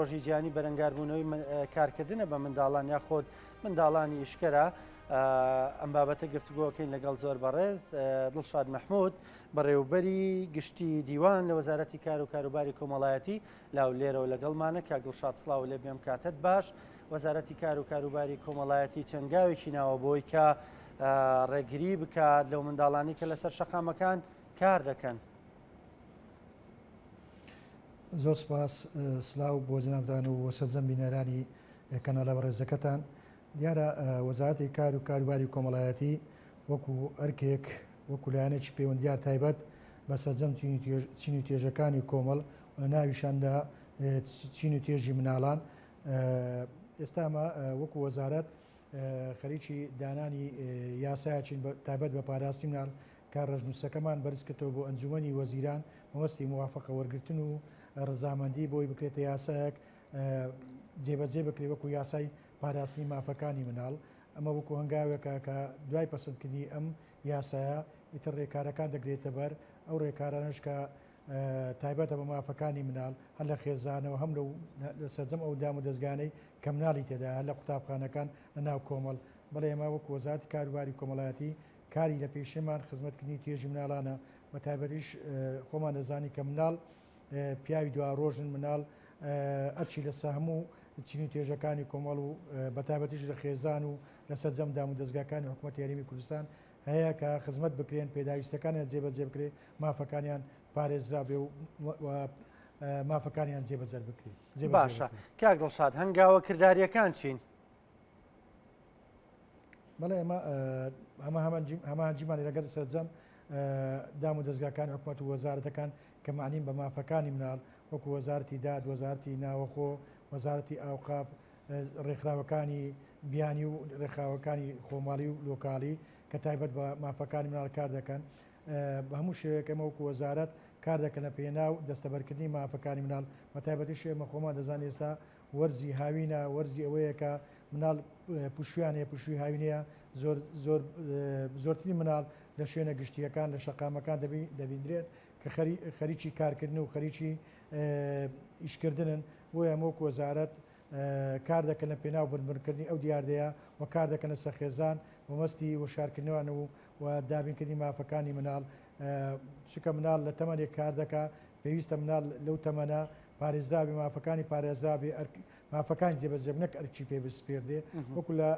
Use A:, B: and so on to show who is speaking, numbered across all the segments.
A: ڕۆژی جیانی بەرەنگاربوونەوەی کارکردنە بە منداڵان یاخۆت منداڵانی ئیشکەرە ئەم بابەتە گفتوگۆکەین لەگەڵ زۆر بەڕێز دڵشاد مەحموود بەڕێوەبەری گشتی دیوان لە وەزارەتی کار و کاروباری کۆمەڵایەتی لاو لێرەوە لەگەڵمانە کاک دڵشاد سڵاو لێ بێم کاتت باش. وەزارەتی کار و کاروباری کۆمەڵایەتی چەنگاوێکی ناوە بۆی کە ڕێگری بکات لەو منداڵانی کە لەسەر شەقامەکان کار دەکەن.
B: زۆر سپاس سلااو بۆ جنابدان و سەرجەم بینەرانی کەناڵە بەڕێزەکەتان. دیارە وەزارەتی کار و کاروباری کۆمەڵایەتی وەکو ئەرکێک وەکو لایەنێکی پەیوەندیار تایبەت بە سەرجەم چین و توێژەکانی کۆمەڵ ناویشاندا چین و توێژی مناڵان ئێستامە وەکو وەزارەت خەریکی دانانی یاسایەکین تایبەت بە پاراستی مناڵ کار ڕژنووسەکەمان بەرز کردەوە بۆ ئەنجومەنی وەزیران مەبەستی موافقە وەرگرتن و ڕزامەندی بۆی بکرێتە یاسایەک جێبەجێ بکرێت وەکو یاسای پاراستنی مافەکانی مناڵ. ئەمە وەکو هەنگاوێکە کە دوای پەسەندکردنی ئەم یاسایە ئیتر ڕێکارەکان دەگرێتە بەر ئەو ڕێکارانش کە تایبەتە بە مافەکانی مناڵ هەر لە خێزانەوە هەم لە سەرجەم ئەو دام و دەستگانەی کە مناڵی تێدا هەر لە قوتابخانەکان لە ناو کۆمەڵ. بەڵێ ئێمە وەکو وەزارەتی کاروباری کۆمەڵایەتی کاری لە پێشێمان خزمەتکردنی توێژی مناڵانە بە تایبەتیش خۆمان دەزانی کە مناڵ پیاوی دوا ڕۆژن مناڵ ئەچی لەسە هەموو چینی توێژەکانی کۆمەڵ و بە تایبەتیش لە خێزان و لە سەرجەم دام و دەستگاکانی حکوومەتی یاریمی کوردستان هەیە کە خزمەت بکرێن پێداویستەکانیان جێبەجێ بکرێت مافەکانیان پارێزرا بێ و مافەکانیان جێبەجەر بکرێت.
A: باشە کاک دڵشاد هەنگاوە کرداریەکان چین؟
B: بەڵێ ئەمە هەمانجیمان لەگەر سەرجەم دام و دەستگاکانی حکوومەت و وەزارەتەکان کە معنیم بە مافەکانی مناڵ وەکو وەزارەتی داد، وەزارەتی ناوەخۆ، وەزارەتی ئاوقاف، ڕێکخراوەکانی بیانی و ڕێکخراوەکانی خۆماڵی و لۆکاڵی کە تایبەت بە مافەکانی مناڵ کار دەکەن بە هەموو شێوەیەکەمە وەکو وەزارەت کار دەکەن لە پێناو دەستەبەرکردنی مافەکانی مناڵ بە تایبەتی شێمە خۆمان دەزان ئێستا وەرزی هاوینە وەرزی ئەوەیە کە مناڵ پوشویانەیە پوشوی هاوینەیە زۆرترین مناڵ لە شوێنە گشتیەکان لە شەقامەکان دەبیندرێت کە خەریکی کارکردن و خەریکی ئیشکردنن بۆیە ئەمە وەکو وەزارەت کار دەکەن لە پێناو بنبرکردنی ئەو دیاردەیە و کار دەکەن لە سەرخێزان مەبەستی وەشارکردنەوەن و دابینکردنی مافەکانی مناڵ چکە مناڵ لە تەمەنێک کار دەکا پێویستە مناڵ لەو تەمەنە پارێزرابی مافەکانی پارێزرابی مافەکانی جێبەجێ نەک ئەرکی پێ بسپێردێ وەکو لە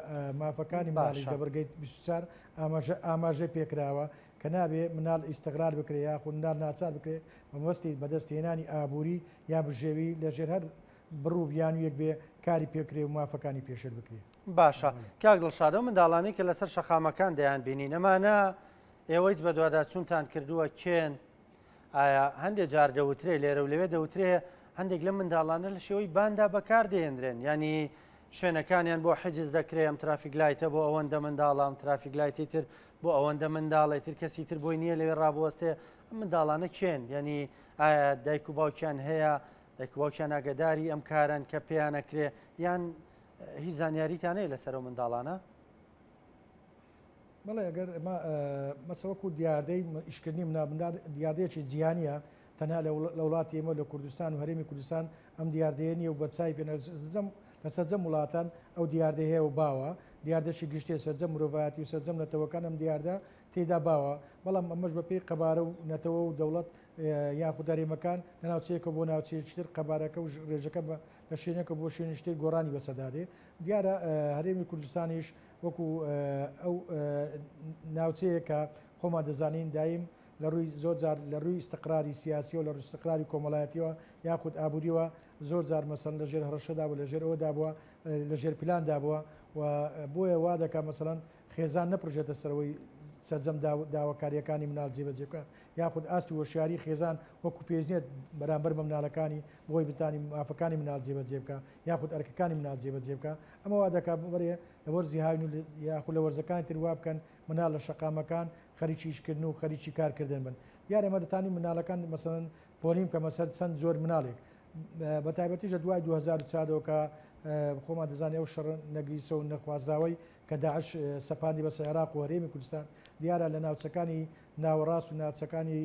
B: مافەکانی ماڵی لە بەرگەی 24 ئاماژە پێکراوە کە نابێ مناڵ ئیستەغرار بکرێت یاخود مناڵ ناچار بکرێت مەبەستی بەدەستهێنانی ئابووری یا بژێوی لەژێر هەر بڕوو بیان و یەک بێ کاری پێکرێ و مافەکانی پێشێر بکرێت.
A: باشە کاک دڵشاد و منداڵانی کە لەسەر شەقامەکان دەیان بینی نەمانە ئێوەیت بە دوواداچوونتان کردووە کێن ئایا هەندێک جار دەوترێ لێرە و لەوێ دەوترێ هەندێک لە منداڵانە لە شێوەی باندا بەکار دێنرێن ینی شوێنەکانیان بۆ حجز دەکرێت ئەم ترافیک لایتە بۆ ئەوەندە منداڵە ئەم ترافیک لایتی تر بۆ ئەوەندە منداڵی تر کەسی تر بۆی نییە لەوێ ڕابوەستێ ئەم منداڵانە کێن ینی ئایا دایک و باوکیان هەیە دایک و باوکیان ئاگاداری ئەم کارن کە پێیانەکرێ یان هیچ زانیاریتانەیە لەسەر منداڵانە؟
B: بەڵێ ئەگەر مەسەوەکو دیاردەی ئیشکردنی دیاردەیەکی جیهانیە تەنها لە وڵاتی ئێمە لە کوردستان و هەرێمی کوردستان ئەم دیاردەیە نیە و بەرچاوی پێنەرزەم لە سەرجەم وڵاتان ئەو دیاردە هەیە و باوە دیاردەشی گشتێ سەرجەم مرۆڤایەتی و سەرجەم نەتەوەکان ئەم دیاردە تێدا باوە بەڵام ئەمەش بە پێی قەبارە و نەتەوە و دەوڵەت یاخود دەرێمەکان لە ناوچەیەکە بۆ ناوچەیەکتر قەبارەکە و ڕێژەکە لە شوێنێکە بۆ شوێنشتر گۆڕانی بەسەدادێ دیارە هەرێمی کوردستانیش وەکو ئەو ناوچەیەکە خۆمان دەزانین دایم لە ڕووی زۆر جار لە ڕووی استقراری سیاسی و لە ڕووی استقراری کۆمەڵایەتیەوە یاخود ئابووریەوە زۆر جار مەسەن لە ژێر هەڕەشەدا بوو لە ژێر ئەوەدا بووە لە ژێر پلاندا بووە و بۆیە وا دەکات مەسەڵەن خێزان نەپڕژێتە سەرەوەی سەرجەم داواکاریەکانی مناڵ جێبەجێ بکە یاخود ئاستی وەشیاری خێزان وەکو پێزنێت بەرامبەر بە مناڵەکانی بۆی بتانی مافەکانی مناڵ جێبەجێ بکە یاخود ئەرکەکانی مناڵ جێبەجێ بکە ئەمە وا دەکات بەرێ لە وەرزی هاوین و یاخود لە وەرزەکانی تر وا بکەن مناڵ لە شەقامەکان خەریکی ئیشکردن و خەریکی کارکردن بن دیارە ئێمە دەتانی مناڵەکان مەسەڵەن پۆلیم کە مەسەر چەند زۆر مناڵێک بە تایبەتیشە دوای 2004 کە خۆمان دەزانێت ئەو شەڕ نەگریسە و نەخوازراوەی کە داعش سەپاندی بەسەر عێراق و هەرێمی کوردستان دیارە لە ناوچەکانی ناوەڕاست و ناوچەکانی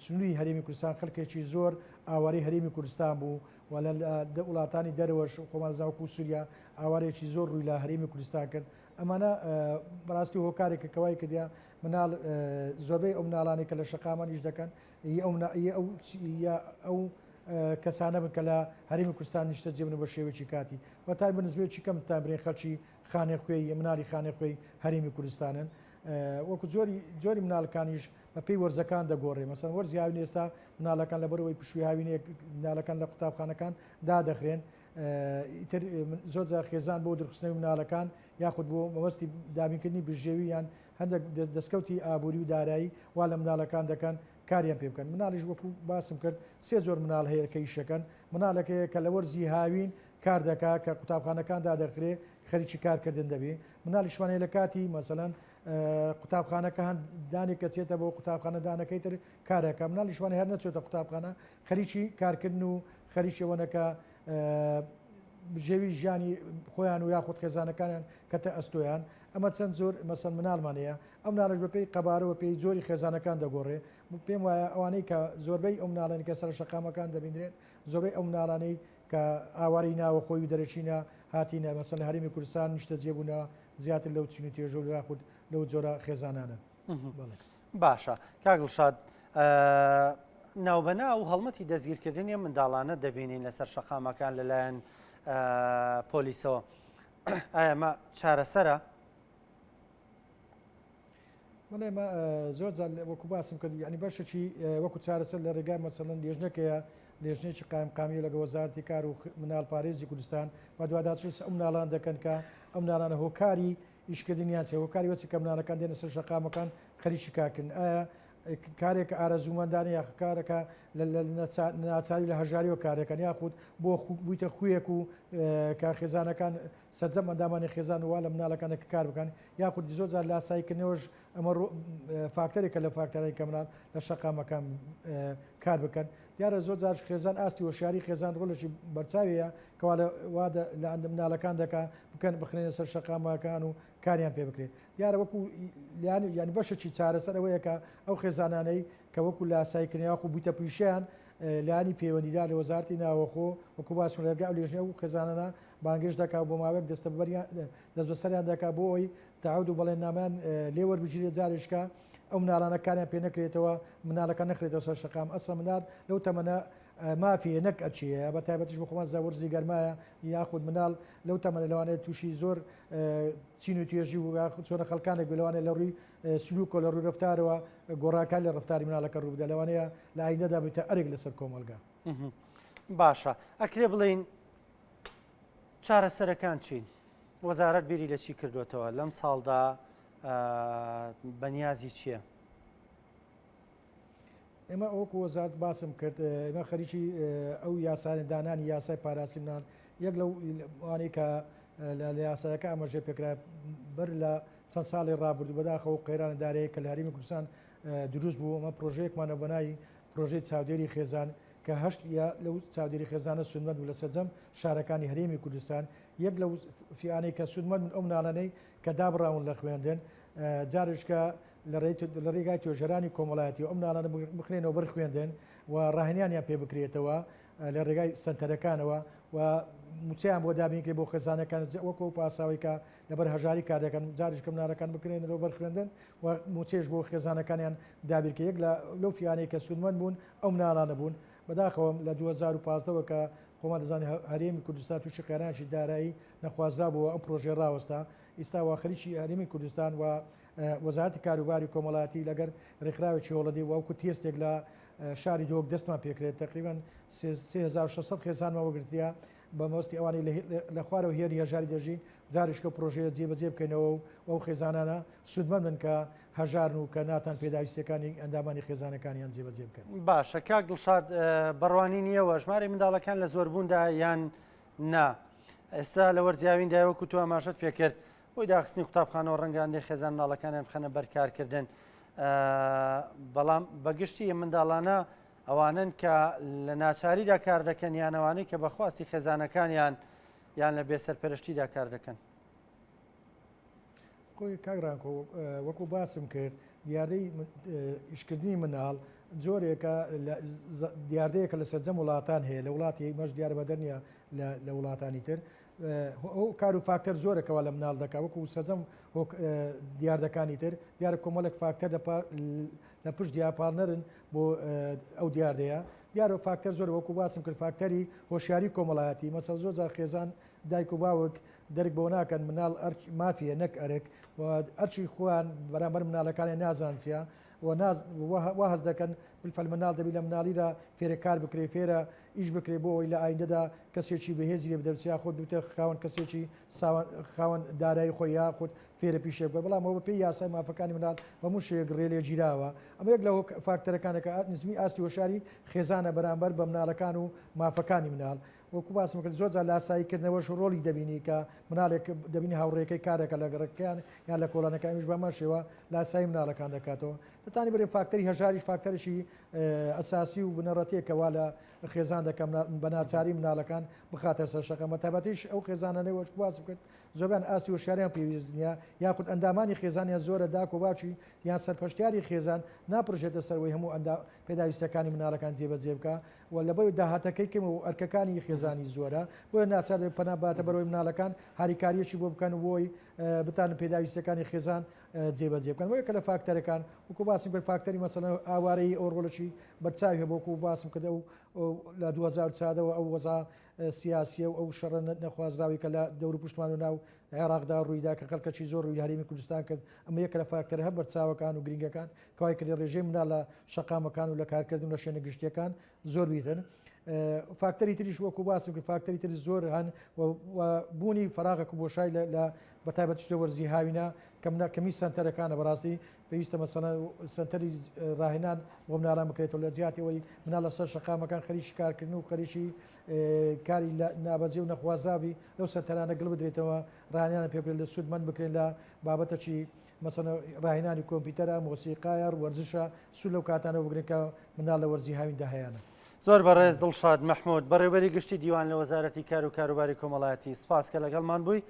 B: سنووری هەرێمی کوردستان خەڵکێکی زۆر ئاوارەی هەرێمی کوردستان بوو و لە وڵاتانی دەرەوەش خۆمانزاوەکو سووریا ئاوارێکی زۆر ڕووی لە هەرێمی کوردستان کرد ئەمانە بەڕاستی هۆکارێکە کەوای کردیا مناڵ زۆربەی ئەو مناڵانی کە لە شەقامانیش دەکەن ئەو کەسانە بن کە لە هەرێمی کوردستان نیشتە جێبن بە شێوەیەکی کاتی وەتای بنسبەیەکی کەم تابرێن خەڵکی خانێخوێی مناڵی خانێخوێی هەرێمی کوردستانن وەکو جۆری مناڵەکانیش بە پێی وەرزەکان دەگۆڕێ مەسەن وەرزی هاوین ئێستا مناڵەکان لە بەرەوەی پشووی هاوینەیە مناڵەکان لە قوتابخانەکان دادەخرێن زۆر جار خێزان بۆ دروستنەوەی مناڵەکان یاخود بۆ مەوەستی دابینکردنی بژێوی یان هەندێک دەستکەوتی ئابووری و دارایی وا لە مناڵەکان دەکەن کاریان پێ بکەن مناڵیش وەکو باسم کرد سێ زۆر مناڵ هەیە کە ئیشەکەن مناڵەکەیە کە لە وەرزی هاوین کار دەکا کە قوتابخانەکان دادەخرێ خەریکی کارکردن دەبێ مناڵیشوانەیە لە کاتی مەسەلەن قوتابخانەکە هەند دانێک کە چێتە بۆ قوتابخانە دانەکەی تر کارەکە مناڵیشوانە هەر نەچێتە قوتابخانە خەریکی کارکردن و خەریکیەوەنەکە بژێوی ژیانی خۆیان و یاخود خێزانەکانیان کەتە ئەستۆیان ئەمە چەند زۆر مەسەن مناڵمانەیە ئەم مناڵش بەپێی قەبارەوە پێی زۆری خێزانەکان دەگۆڕێ پێم وایە ئەوانەی کە زۆربەی ئەو مناڵانی کە سەر شەقامەکان دەبینرێن زۆربەی ئەو مناڵانەی کە ئاواری ناوە خۆی و دەرەچینە هاتیینە مەسەن لە هەرێمی کوردستان نیشتە جێبوونەوە زیاتر لەو چین و تێژە و یاخود لەو جۆرە خێزانانە
A: باشە کاگڵشاد ناوبەنا و هەڵمەتی دەستگیرکردنی منداڵانە دەبینین لەسەر شەقامەکان لەلایەن پۆلیسەوە ئایا مە چارەسەرە؟
B: بەڵێمە زۆر وەکو باسم کرد ینی بەشێکی وەکو چارەسەر لە ڕێگای مەسەڵەن لێژنەکەیە لێژنێکی قایمقامی لەگە وەزارەتی کار و مناڵ پارێزی کوردستان و دوواداچوس ئەو مناڵان دەکەن کە ئەو مناڵانە هۆکاری ئیشکردنیان چێ هۆکاری وەچی کە مناڵەکان دێنە سەر شەقامەکان خەریکی کارکردن ئایا کارێکە ئارەزوومەندانی یا کارەکە ناچاری لە هەژاریەوە کارەکەن یاخود بۆ بوویتە خویەک و کە خێزانەکان سەرجەم ئەندامانی خێزان ووا لە مناڵەکانە کار بکەن یاخود زۆر جار لاسایکردنەوەش ئەمە فاکتەرێکە لە فاکتەرانی کە مناڵ لە شەقامەکان کار بکەن دیارە زۆر جار خێزان ئاستی وەشیاری خێزان ڕۆڵەشی بەرچاویە کەوا لە ئەندە مناڵەکان دەکا بکەن بخرێنە سەر شەقامەکان و کاریان پێ بکرێت دیارە وەکو ینی بەشێکی چارەسەر ئەوەیە کە ئەو خێزانانەی کە وەکو لاسایکردنیاخ و بوویتە پیشیان لانی پەیوەندیدا لە وەزارەتی ناوەخۆ وەکو باسم لەرگا و لێژنە و خێزانانە بانگشت دەکا بۆ ماوەیەک دەست بەسەریان دەکا بۆ ئەوی تعود و بەڵێننامان لێوەربژیرێ جارێشکە ئەو مناڵانە کاریان پێ نەکرێتەوە مناڵەکە نەخرێتەوە سەر شەقام ئەسە منال لەو تەمەنە مافیە نەک ئەچیە بە تایبەتیش بە خۆمان زاوەرزی گەرمایە یاخود مناڵ لەو تەمەنە لەوانەیە تووشی زۆر چین و توێژی و چۆنە خەڵکانێک بلەوانێت لە ڕووی سلوکۆ لە ڕووی ڕفتارەوە گۆڕاکان لە ڕفتاری مناڵەکە ڕووبدا لەوانەیە لە ئاینەدا بێتە ئەرێک لەسەر کۆمەلگا
A: باشە ئەکرێ بڵین چارەسەرەکان چین وەزارەت بیری لە چی کردوێتەوە لەم ساڵدا بەنیازی چییە؟
B: ئێمە ئەوکو وەزارەت باسم کرد ئێمە خەریکی ئەو یاسانی دانانی یاسای پاراسی منان یەک لەو وانەی کە لە یاسایەکە ئەمەژێ پێکرا بەر لە چەند ساڵی ڕابردوو بەداخەوە قەیرانە دارەیە کە لە هەرێمی کوردستان دروست بوو ئەمە پرۆژەیەکمانە بەناوی پرۆژەی چاودێری خێزان کە هەشت یا لەو چاودێری خێزانە سودمەند بوو لە سەرجەم شارەکانی هەرێمی کوردستان یەک لەو فیانەی کە سودمەند ئەو مناڵانەی کە دابڕاون لە خوێندن جارشکە لە ڕێگای تۆژەرانی کۆمەڵایەتی و ئەم مناڵانە بخرێنەوە بەر خوێندن و ڕاهێنیانیان پێ بکرێتەوە لە ڕێگای سنتەرەکانەوە و موچیان بۆ دابینکرێت بۆ خێزانەکان وەکو پاساوی کە لەبەر هەژاری کار دەکەن جاریشکە مناڵەکان بکرێنەوە بەر خوێندن و موچێش بۆ خێزانەکانیان دابیرکە یەک لەو فیانەی کە سودمەند بوون ئەو مناڵانە بوون بەداخەوە لە 2015ەوە کە خۆمان دەزانانی هەرێمی کوردستان تووشی قەیرانشی دارایی نەخوازرا بووە ئەم پرۆژێ ڕاوەستا ئێستا وا خەریکی هەرێمی کوردستان و وەزارەتی کاروباری کۆمەڵایەتی لەگەر ڕێکخراوێکی هۆڵەدی وەکو تێستێک لە شاری دۆک دەستمان پێکرێت تقریبان 3600 خێزانمان وەگرتیە بە مەستی ئەوانی لە خوارەوە هێری هەژاری دەژی جاریشکە پرۆژەیە جێبەجێ بکەینەوە و ئەو خێزانانە سودمەند من کە هەژارن و کە ناتان پێداویستەکانی ئەندامانی خێزانەکانیان جێبەجێ بکەن.
A: باشە کاک دڵشاد بڕوانی نییەوە ژمارە منداڵەکان لە زۆربووندا یان نا ئێستا لە وەرزیاویندا وەکو تو ئاماژەت پێکرد بۆی داخستنی قوتابخانەوە ڕەنگاندەی خێزان مناڵەکانیان بخەنە بەرکارکردن بەڵام بەگشتی منداڵانە ئەوانن کە لە ناچاریدا کار دەکەن یانەوانەی کە بەخواستی خێزانەکانیان یان لە بێسەرپەرشتیدا کار دەکەن.
B: خۆی کاگرانکۆ وەکو باسم کرد دیاردەی ئیشکردنی مناڵ جۆرێکە دیاردەیەکە لە سەرجەم وڵاتان هەیە لە وڵاتی مەش دیارە بەدەنیە لە وڵاتانی تر ئەو کار و فاکتەر زۆرەکەەوە لە مناڵ دەکا وەکو سەرجەم دیاردەکانی تر دیارە کۆمەڵک فاکتەر لە پشت دیاپارنەرن بۆ ئەو دیاردەیە دیارە فاکتەر زۆر وەکو باسم کرد فاکتەری هۆشیاری کۆمەڵایەتی مەسەڵ زۆر جار خێزان دایک و باوک دەرک بۆ ناکەن مناڵ مافیە نەک ئەرک ئەرچی خۆیان بەرامبەر مناڵەکانی نازانچە وا هەز دەکەن بالفعل مناڵ دەبی لە مناڵیدا فێرەکار بکرێ فێرە ئیش بکرێ بۆ ئەوی لە ئایندەدا کەسێکی بەهێزی لێ بدەبچیا خۆت بتە خاوەن کەسێکی خاوەن دارایی خۆی یاخود فێرە پیشێ بکە بەڵام ئەوە پێی یاسای مافەکانی مناڵ بەموو شێک ڕێ لێ گیراوە ئەمە یەک لە فاکتەرەکانەکە نزمی ئاستی هۆشیاری خێزانە بەرامبەر بە مناڵەکان و مافەکانی مناڵ وەکو باسم کرد زۆر لاساییکردنەوەش ڕۆڵی دەبینی کە مناڵێک دەبینی هاوڕێەکەی کارێکە لە گەڕەکەیان یان لە کۆڵانەکانیش بەمە شێوە لاسایی مناڵەکان دەکاتەوە دەتانی بێ فاکتەری هەژاری فاکتەرشی ئەساسی و بنەڕەتێکەوە لە خێزان دەکەم بە ناچاری مناڵەکان بخاتە سەر شەکەمە تابەتیش ئەو خێزانانەی وەش باسم کرد زۆربیان ئاستی و شاریان پێویستنیە یاخود ئەندامانی خێزانیان زۆرە داک و باوکی یان سەرپەشتیاری خێزان ناپڕژێتە سەرەوەی هەموو پێداویستەکانی مناڵەکان جێبەجێ بکە و لە بۆی داهاتەکەی کەم و ئەرکەکانی خێزانی زۆرە بۆیە ناچار پەنا باتە بەرەوەی مناڵەکان هاریکاریەکی بۆ بکەن بۆی بتان پێداویستەکانی خێزان جێبەجێ بکەن وەیە کە لە فاکتەرەکان وەکو باسم کرد فاکتەری مەسەڵەن ئاوارەی ئەو ڕۆڵەشی بەرچاوی هەبوو وەکو باسم کردە و لە 2004ەوە ئەو وەزا سیاسیە و ئەو شەڕە نەخوازراوی کە لە دەور پشتمان و ناو عێراقدا ڕوویدا کە خەڵکەکی زۆر ڕووی هەرێمی کوردستان کرد ئەمە یەک لە فاکتەرە هەر بەرچاوەکان و گرنگەکان کەوای کردی ڕێژەی مناڵ لە شەقامەکان و لە کارکردن لە شوێنە گشتیەکان زۆر بیتن فاکتەری تریش وەکو باسم کرد فاکتەری تری زۆر هەن بوونی فراغێک و بۆشای لە بەتایبەتیشتە وەرزی هاوینە کەمی سنتەرەکانە بەڕاستی پێویستە مەسەڵەن سنتەری ڕاهێنان بۆ مناڵان بکرێتەوە لە جیاتیەوەی مناڵ لەسەر شەقامەکان خەریکی کارکردن و خەریکی کاری نابەجێ و نەخوازراوی لەو سنتەرانە گڵ بدرێتەوە ڕاهێنانە پێ بکرێت لە سوودمەند بکرێن لە بابەتەکی مەسەڵەن ڕاهێنانی کۆمپیوتەرە مۆسیقایە وەرزشە سوود لەو کاتانەوە بگرێت کە مناڵ لە وەرزی هاویندا هەیەە.
A: زۆر بەڕێز دڵشاد مەحموود بەڕێوەری گشتی دیوان لە وەزارەتی کار و کاروباری کۆمەڵایەتی سپاس کە لەگەڵمان بووی